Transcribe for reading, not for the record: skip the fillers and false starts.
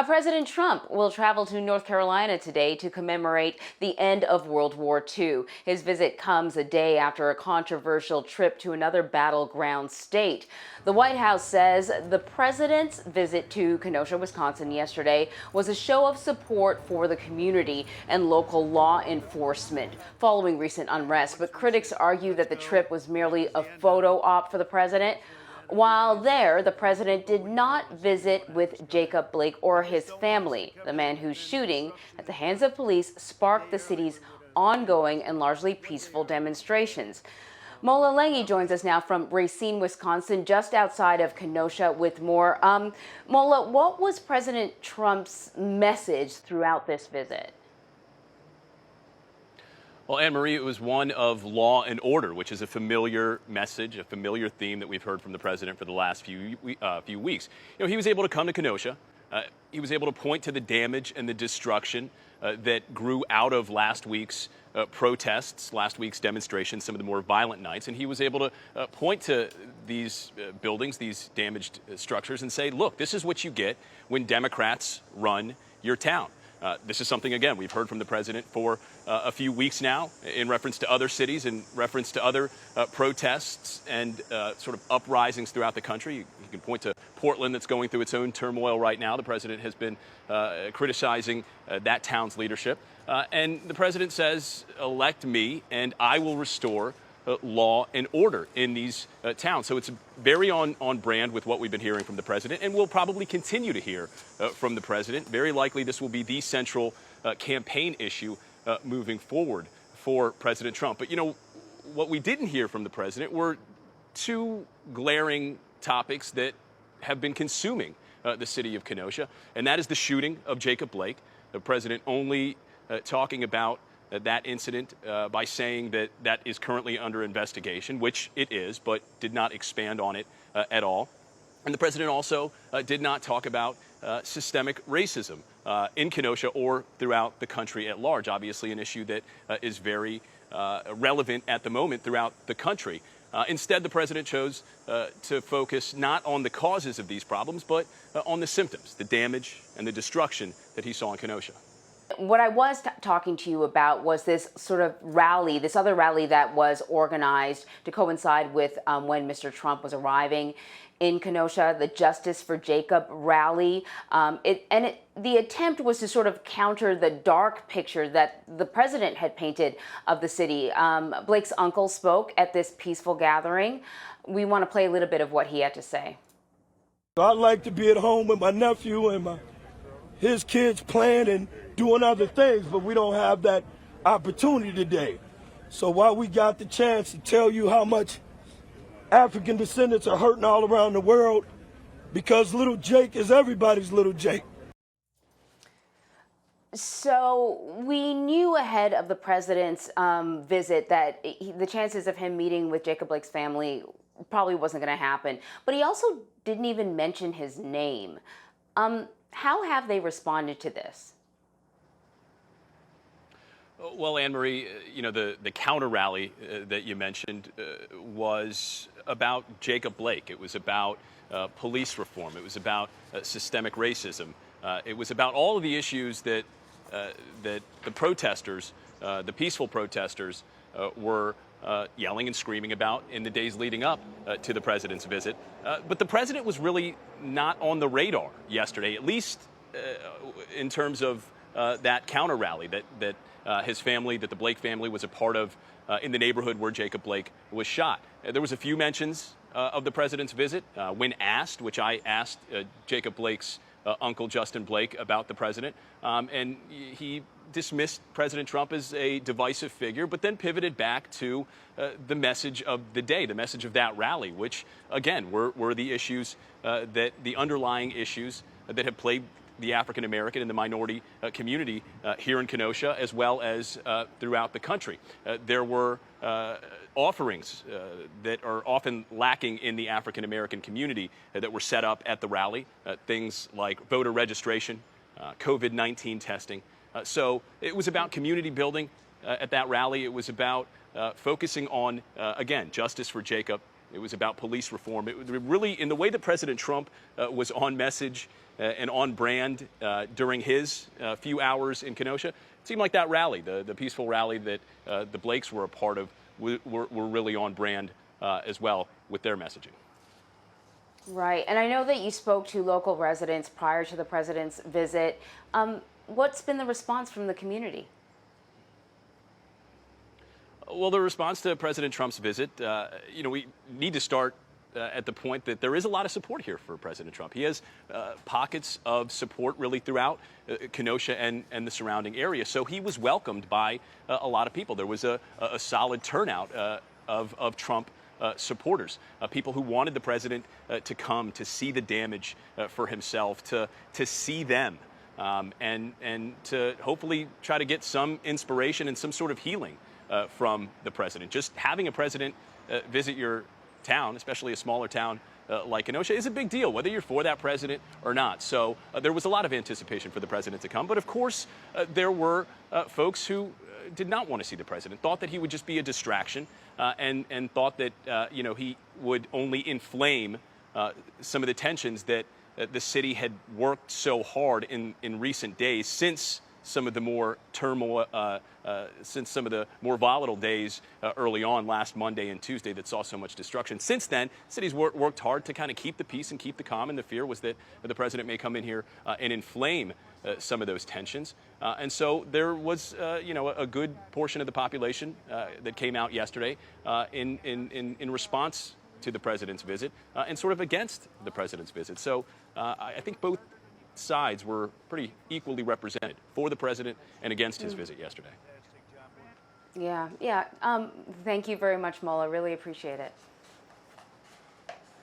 President Trump will travel to North Carolina today to commemorate the end of World War II. His visit comes a day after a controversial trip to another battleground state. The White House says the president's visit to Kenosha, Wisconsin yesterday was a show of support for the community and local law enforcement following recent unrest. But critics argue that the trip was merely a photo op for the president. While there, the president did not visit with Jacob Blake or his family, the man whose shooting at the hands of police sparked the city's ongoing and largely peaceful demonstrations. Mola Lenghi joins us now from Racine, Wisconsin, just outside of Kenosha with more. Mola, what was President Trump's message throughout this visit? Well, Anne-Marie, it was one of law and order, which is a familiar message, a familiar theme that we've heard from the president for the last few weeks. You know, he was able to come to Kenosha. He was able to point to the damage and the destruction that grew out of last week's protests, last week's demonstrations, some of the more violent nights. And he was able to point to these buildings, these damaged structures, and say, look, this is what you get when Democrats run your town. This is something, again, we've heard from the president for a few weeks now in reference to other cities, in reference to other protests and sort of uprisings throughout the country. You can point to Portland that's going through its own turmoil right now. The president has been criticizing that town's leadership. And the president says, elect me and I will restore law and order in these towns. So it's very on brand with what we've been hearing from the president, and we'll probably continue to hear from the president. Very likely this will be the central campaign issue moving forward for President Trump. But, you know, what we didn't hear from the president were two glaring topics that have been consuming the city of Kenosha, and that is the shooting of Jacob Blake. The president only talking about that incident by saying that that is currently under investigation, which it is, but did not expand on it at all. And the president also did not talk about systemic racism in Kenosha or throughout the country at large, obviously an issue that is very relevant at the moment throughout the country. Instead, the president chose to focus not on the causes of these problems, but on the symptoms, the damage and the destruction that he saw in Kenosha. What I was talking to you about was this sort of rally, this other rally that was organized to coincide with when Mr. Trump was arriving in Kenosha, the Justice for Jacob rally. The attempt was to sort of counter the dark picture that the president had painted of the city. Blake's uncle spoke at this peaceful gathering. We want to play a little bit of what he had to say. I'd like to be at home with my nephew and his kids playing and doing other things, but we don't have that opportunity today. So while we got the chance to tell you how much African descendants are hurting all around the world, because little Jake is everybody's little Jake. So we knew ahead of the president's visit that the chances of him meeting with Jacob Blake's family probably wasn't going to happen, but he also didn't even mention his name. How have they responded to this? Well, Anne-Marie, you know, the counter rally that you mentioned was about Jacob Blake. It was about police reform. It was about systemic racism. It was about all of the issues that the protesters, the peaceful protesters, were yelling and screaming about in the days leading up to the president's visit. But the president was really not on the radar yesterday, at least in terms of that counter rally that his family, that the Blake family was a part of in the neighborhood where Jacob Blake was shot. There was a few mentions of the president's visit when asked, which I asked Jacob Blake's uncle, Justin Blake, about the president, and he dismissed President Trump as a divisive figure, but then pivoted back to the message of the day, the message of that rally, which, again, were the issues the underlying issues that have plagued the African American and the minority community here in Kenosha, as well as throughout the country. There were offerings that are often lacking in the African American community that were set up at the rally, things like voter registration, COVID-19 testing. So it was about community building at that rally. It was about focusing on, again, justice for Jacob It was about police reform. It was really, in the way that President Trump was on message and on brand during his few hours in Kenosha, it seemed like that rally, the peaceful rally that the Blakes were a part of, were really on brand as well with their messaging. Right. And I know that you spoke to local residents prior to the president's visit. What's been the response from the community? Well, the response to President Trump's visit, we need to start at the point that there is a lot of support here for President Trump. He has pockets of support really throughout Kenosha and the surrounding area. So he was welcomed by a lot of people. There was a solid turnout of Trump supporters, people who wanted the president to come, to see the damage for himself, to see them, and to hopefully try to get some inspiration and some sort of healing from the president. Just having a president visit your town, especially a smaller town like Kenosha, is a big deal, whether you're for that president or not. So there was a lot of anticipation for the president to come. But of course, there were folks who did not want to see the president, thought that he would just be a distraction, and thought that he would only inflame some of the tensions that the city had worked so hard in recent days since some of the more turmoil, since some of the more volatile days early on last Monday and Tuesday that saw so much destruction. Since then, cities worked hard to kind of keep the peace and keep the calm, and the fear was that the president may come in here and inflame some of those tensions. And so there was, a good portion of the population that came out yesterday in response to the president's visit and sort of against the president's visit. So I think both sides were pretty equally represented, for the president and against his visit yesterday. Yeah. Thank you very much, Mola. Really appreciate it.